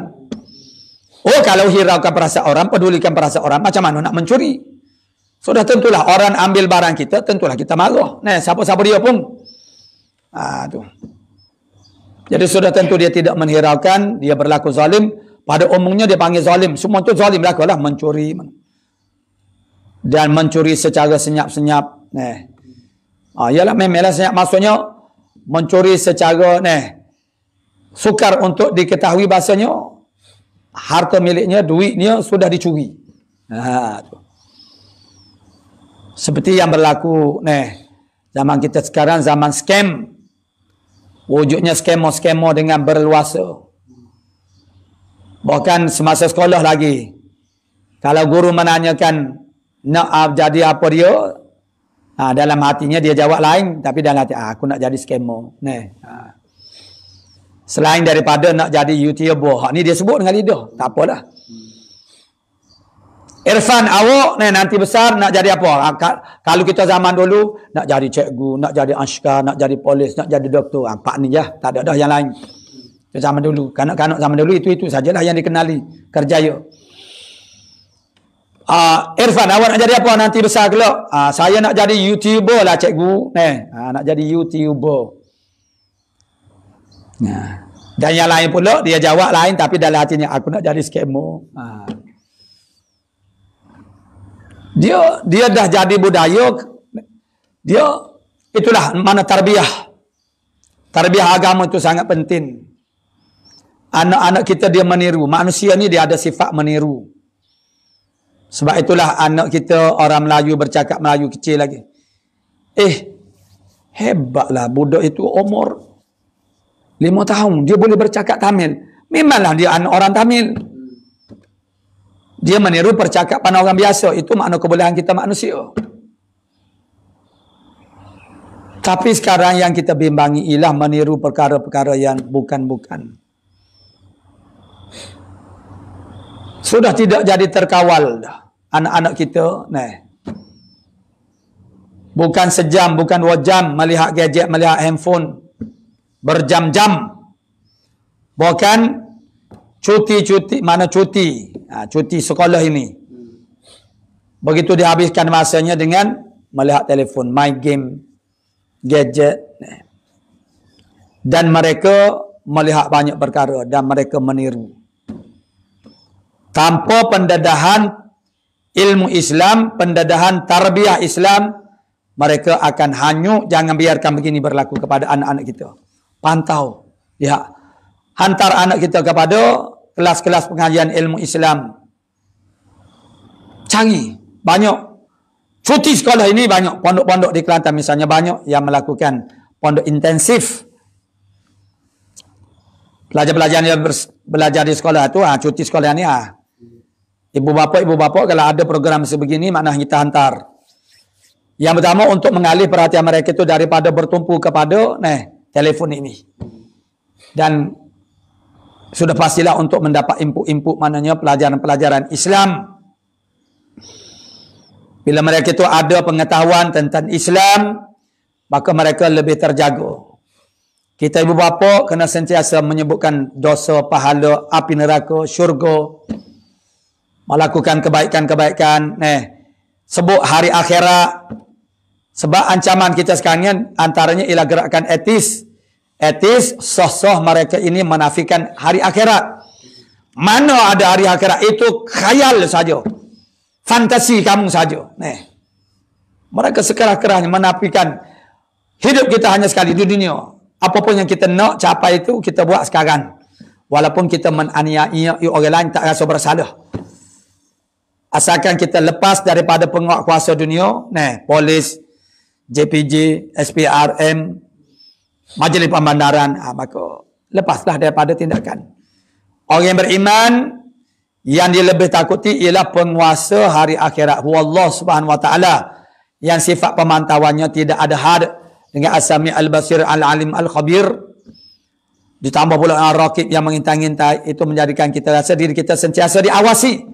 Kalau hiraukan perasaan orang, pedulikan perasaan orang, macam mana nak mencuri? Sudah tentulah orang ambil barang kita, tentulah kita marah. Siapa-siapa dia pun. Tu. Jadi sudah tentu dia tidak menghiraukan, dia berlaku zalim. Pada umumnya dia panggil zalim. Semua tu zalim berlaku lah, mencuri. Dan mencuri secara senyap-senyap. Ialah memanglah senyap, maksudnya mencuri secara sukar untuk diketahui bahasanya harta miliknya, duitnya sudah dicuri. Seperti yang berlaku zaman kita sekarang, zaman scam. Wujudnya skemo-skemo dengan berluasa. Bahkan semasa sekolah lagi, kalau guru menanyakan nak jadi apa dia, dalam hatinya dia jawab lain, tapi dalam hati aku nak jadi skemo. Selain daripada nak jadi YouTuber, ni dia sebut dengan lidah, tak apalah. Irfan, awak nanti besar nak jadi apa? Kalau kita zaman dulu nak jadi cikgu, nak jadi askar, nak jadi polis, nak jadi doktor, empat ni je, tak ada dah yang lain. Zaman dulu, kanak-kanak zaman dulu itu sajalah yang dikenali kerjaya. Irfan, awak nak jadi apa nanti besar kelak? Saya nak jadi YouTuber lah cikgu. Nak jadi YouTuber. Dan yang lain pula dia jawab lain, tapi dalam hatinya aku nak jadi skemo. Dia dah jadi budaya. Dia itulah mana tarbiyah. Tarbiyah agama itu sangat penting. Anak-anak kita dia meniru. Manusia ni dia ada sifat meniru. Sebab itulah anak kita orang Melayu bercakap Melayu kecil lagi. Hebatlah budak itu umur 5 tahun dia boleh bercakap Tamil. Memanglah dia anak orang Tamil. Dia meniru percakapan orang biasa. Itu makna kebolehan kita manusia. Tapi sekarang yang kita bimbangi ialah meniru perkara-perkara yang bukan-bukan. Sudah tidak jadi terkawal dah anak-anak kita. Bukan sejam, bukan 2 jam melihat gadget, melihat handphone. Berjam-jam. Bukan cuti, mana cuti? Cuti sekolah ini. Begitu dihabiskan masanya dengan melihat telefon, main game, gadget. Dan mereka melihat banyak perkara dan mereka meniru. Tanpa pendedahan ilmu Islam, pendedahan tarbiyah Islam, mereka akan hanyut. Jangan biarkan begini berlaku kepada anak-anak kita. Pantau. Ya. Hantar anak kita kepada kelas-kelas pengajian ilmu Islam. Cari. Banyak. Cuti sekolah ini banyak. Pondok-pondok di Kelantan misalnya banyak yang melakukan pondok intensif. Pelajar-pelajar yang belajar di sekolah itu, cuti sekolah ni, ibu bapa kalau ada program sebegini, maknanya kita hantar. Yang pertama untuk mengalih perhatian mereka itu daripada bertumpu kepada telefon ini. Dan sudah pastilah untuk mendapat input-input maknanya pelajaran-pelajaran Islam. Bila mereka itu ada pengetahuan tentang Islam, maka mereka lebih terjaga. Kita ibu bapa kena sentiasa menyebutkan dosa, pahala, api neraka, syurga. Melakukan kebaikan-kebaikan. Sebut hari akhirat. Sebab ancaman kita sekarang antaranya ialah gerakan etis. Etis, soh-soh mereka ini menafikan hari akhirat. Mana ada hari akhirat? Itu khayal saja. Fantasi kamu saja. Mereka sekerah-kerahnya menafikan hidup kita hanya sekali di dunia. Apapun yang kita nak capai itu kita buat sekarang. Walaupun kita menganiaya orang lain tak rasa bersalah. Asalkan kita lepas daripada penguatkuasa dunia, polis, JPJ, SPRM, Majlis Pembandaran, maka lepaslah daripada tindakan. Orang yang beriman, yang dia lebih takuti ialah penguasa hari akhirat. Allah Subhanahu Wa Taala yang sifat pemantauannya tidak ada had, dengan As-Sami' Al-Basir Al-Alim Al-Khabir. Ditambah pula Ar-Raqib yang mengintai-intai, itu menjadikan kita rasa diri kita sentiasa diawasi.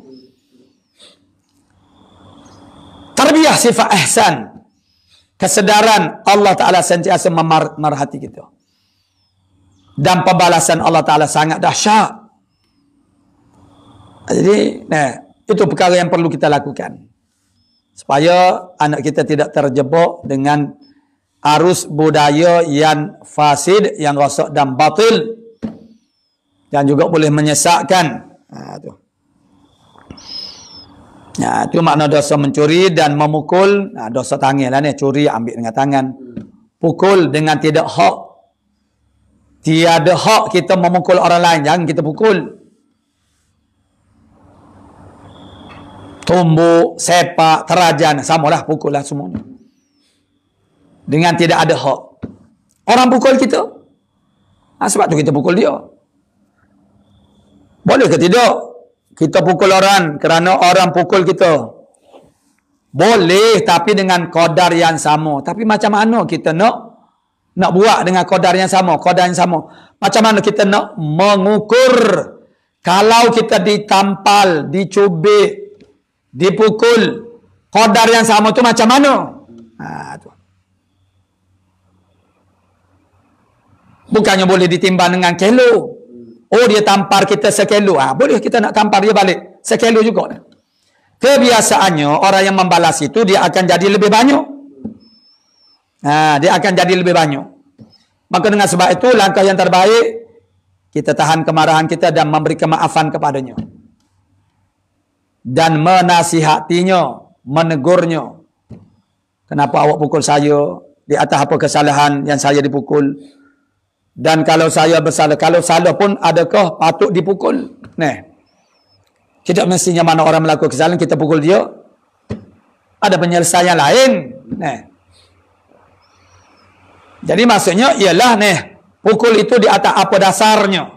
Tarbiyah sifat ihsan. Kesedaran Allah Ta'ala sentiasa memerhati kita. Dan pembalasan Allah Ta'ala sangat dahsyat. Jadi, itu perkara yang perlu kita lakukan. Supaya anak kita tidak terjebak dengan arus budaya yang fasid, yang rosak dan batil. Dan juga boleh menyesatkan. Itu makna dosa mencuri dan memukul. Dosa tangan lah ni. Curi ambil dengan tangan. Pukul dengan tidak hak. Tiada hak kita memukul orang lain. Jangan kita pukul. Tumbuk, sepak, terajan. Samalah, pukullah semuanya. Dengan tidak ada hak. Orang pukul kita. Sebab tu kita pukul dia. Boleh ke tidak? Kita pukul orang kerana orang pukul kita. Boleh, tapi dengan kadar yang sama. Tapi macam mana kita nak buat dengan kadar yang sama, Macam mana kita nak mengukur kalau kita ditampal, dicubit, dipukul, kadar yang sama tu macam mana? Tu. Bukannya boleh ditimbang dengan kilo. Oh, dia tampar kita sekilo. Boleh kita nak tampar dia balik sekilo juga. Kebiasaannya orang yang membalas itu dia akan jadi lebih banyak. Dia akan jadi lebih banyak. Maka dengan sebab itu langkah yang terbaik kita tahan kemarahan kita dan memberi kemaafan kepadanya. Dan menasihatinya, menegurnya. Kenapa awak pukul saya? Di atas apa kesalahan yang saya dipukul? Dan kalau saya bersalah, kalau salah pun adakah patut dipukul? Tidak mestinya mana orang melakukan kesalahan kita pukul dia. Ada penyelesaian lain. Jadi maksudnya ialah pukul itu di atas apa dasarnya.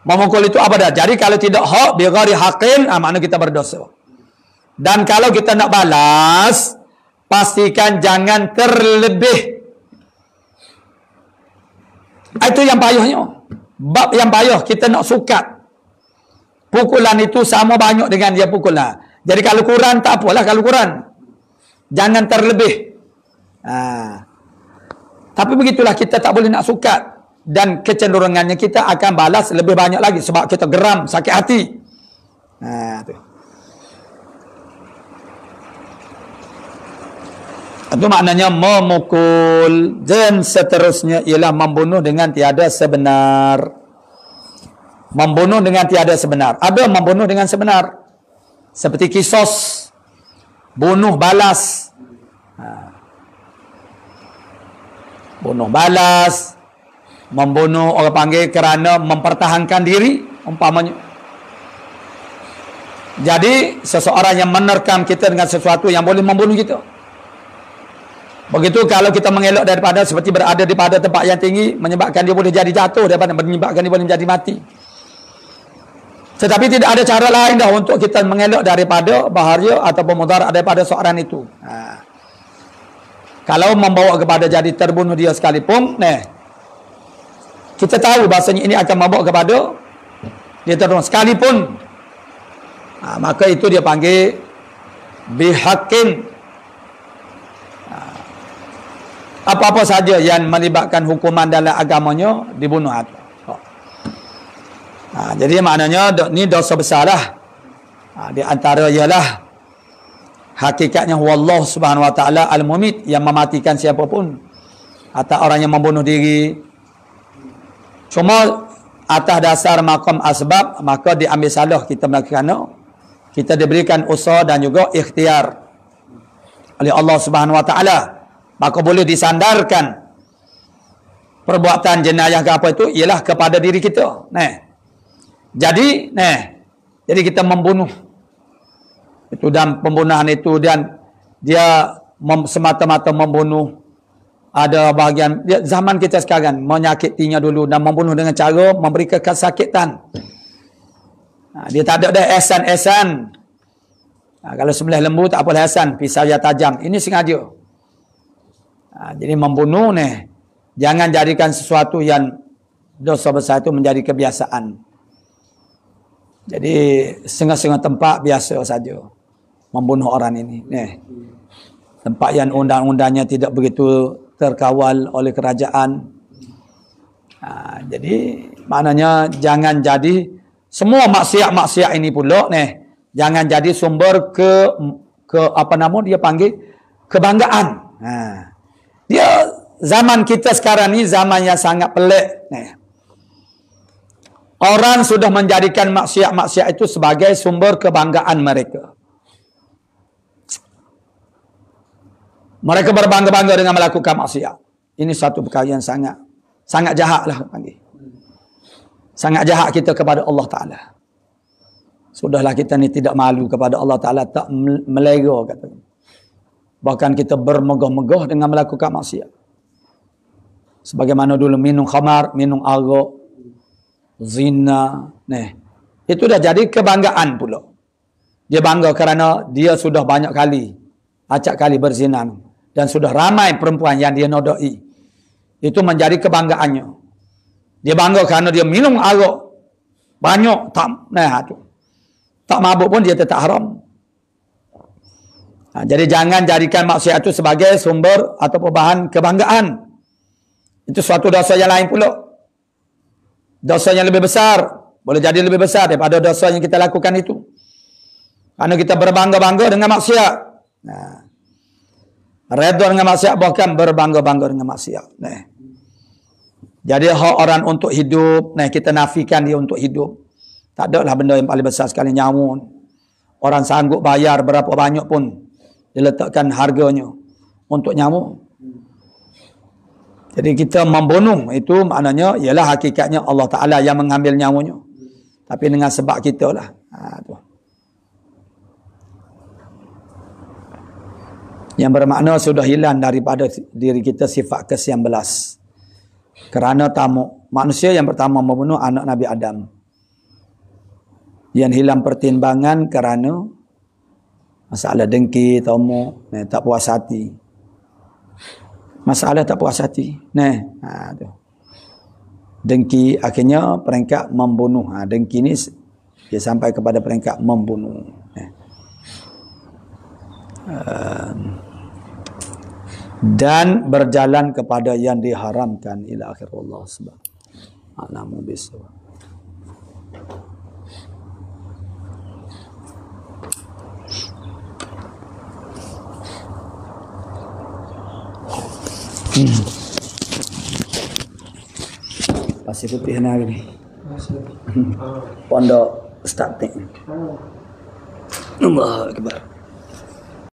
Memukul itu apa dah? Jadi kalau tidak hak, bighairi haqqin, makna kita berdosa. Dan kalau kita nak balas, pastikan jangan terlebih. Itu yang payahnya. Bab yang payah, kita nak sukat. Pukulan itu sama banyak dengan dia pukulan. Jadi kalau kurang, tak apalah kalau kurang. Jangan terlebih. Tapi begitulah, kita tak boleh nak sukat. Dan kecenderungannya kita akan balas lebih banyak lagi. Sebab kita geram, sakit hati. Itu maknanya memukul. Dan seterusnya ialah membunuh dengan tiada sebenar. Membunuh dengan tiada sebenar. Ada membunuh dengan sebenar. Seperti kisos. Bunuh balas. Bunuh balas, membunuh orang panggil kerana mempertahankan diri, umpamanya. Jadi seseorang yang menerkam kita dengan sesuatu yang boleh membunuh kita. Begitu kalau kita mengelak daripada seperti berada di pada tempat yang tinggi, menyebabkan dia boleh jadi jatuh, daripada menyebabkan dia boleh menjadi mati. Tetapi tidak ada cara lain dah untuk kita mengelak daripada bahaya ataupun mudarat daripada seorang itu. Kalau membawa kepada jadi terbunuh dia sekalipun, kita tahu bahasanya ini akan membawa kepada dia terbunuh sekalipun, maka itu dia panggil bihaqqin. Apa-apa saja yang melibatkan hukuman dalam agamanya dibunuh. Jadi maknanya ni dosa besar lah. Di antara ialah hakikatnya Allah Subhanahu Wa Taala Al-Mumit, yang mematikan siapa pun atau orang yang membunuh diri. Cuma atas dasar maqam asbab, maka diambil salah kita melakukan. Kita diberikan usaha dan juga ikhtiar oleh Allah Subhanahu Wa Taala, maka boleh disandarkan perbuatan jenayah ke apa itu ialah kepada diri kita. Jadi kita membunuh itu, dan pembunuhan itu, dan dia semata-mata membunuh. Ada bahagian zaman kita sekarang menyakitinya dulu dan membunuh dengan cara memberi kesakitan. Dia tak ada ehsan-ehsan. Kalau sembelih lembu tak apa ehsan, pisau yang tajam. Ini sengaja. Jadi membunuh jangan jadikan sesuatu yang dosa besar itu menjadi kebiasaan. Jadi setengah-setengah tempat biasa saja membunuh orang ini. Tempat yang undang-undangnya tidak begitu terkawal oleh kerajaan. Jadi maknanya jangan jadi semua maksiat-maksiat ini pula jangan jadi sumber ke apa nama dia panggil kebanggaan. Dia zaman kita sekarang ni zaman yang sangat pelik. Orang sudah menjadikan maksiat-maksiat itu sebagai sumber kebanggaan mereka. Mereka berbangga-bangga dengan melakukan maksiat. Ini satu perkara yang sangat Sangat jahat lah panggil. Sangat jahat kita kepada Allah Ta'ala. Sudahlah kita ni tidak malu kepada Allah Ta'ala. Tak melera kata. Bahkan kita bermegah-megah dengan melakukan maksiat. Sebagaimana dulu minum khamar, minum arak, zina. Itu dah jadi kebanggaan pula. Dia bangga kerana dia sudah banyak kali, acak kali berzina. Dan sudah ramai perempuan yang dia nodai. Itu menjadi kebanggaannya. Dia bangga kerana dia minum arak banyak. Tak mabuk pun dia tetap haram. Jadi jangan jadikan maksiat itu sebagai sumber atau bahan kebanggaan. Itu suatu dosa yang lain pula. Dosa yang lebih besar. Boleh jadi lebih besar daripada dosa yang kita lakukan itu. Karena kita berbangga-bangga dengan maksiat. Redha dengan maksiat, bahkan berbangga-bangga dengan maksiat. Jadi hak orang untuk hidup, kita nafikan dia untuk hidup. Tak ada lah benda yang paling besar sekali nyawa. Orang sanggup bayar berapa banyak pun diletakkan harganya untuk nyamuk. Jadi kita membunuh itu maknanya ialah hakikatnya Allah Ta'ala yang mengambil nyawanya. Tapi dengan sebab kita lah. Tu. Yang bermakna sudah hilang daripada diri kita sifat kesian belas. Kerana manusia yang pertama membunuh anak Nabi Adam. Yang hilang pertimbangan kerana masalah dengki, tamu, tak puas hati. Masalah tak puas hati. Tu. Dengki akhirnya peringkat membunuh. Dengki ni dia sampai kepada peringkat membunuh. Dan berjalan kepada yang diharamkan ila akhir Allah subhanahu a'lamu bissawab. Pasir putih nak ni. Pondok Ustaz ni. Allahu Akbar.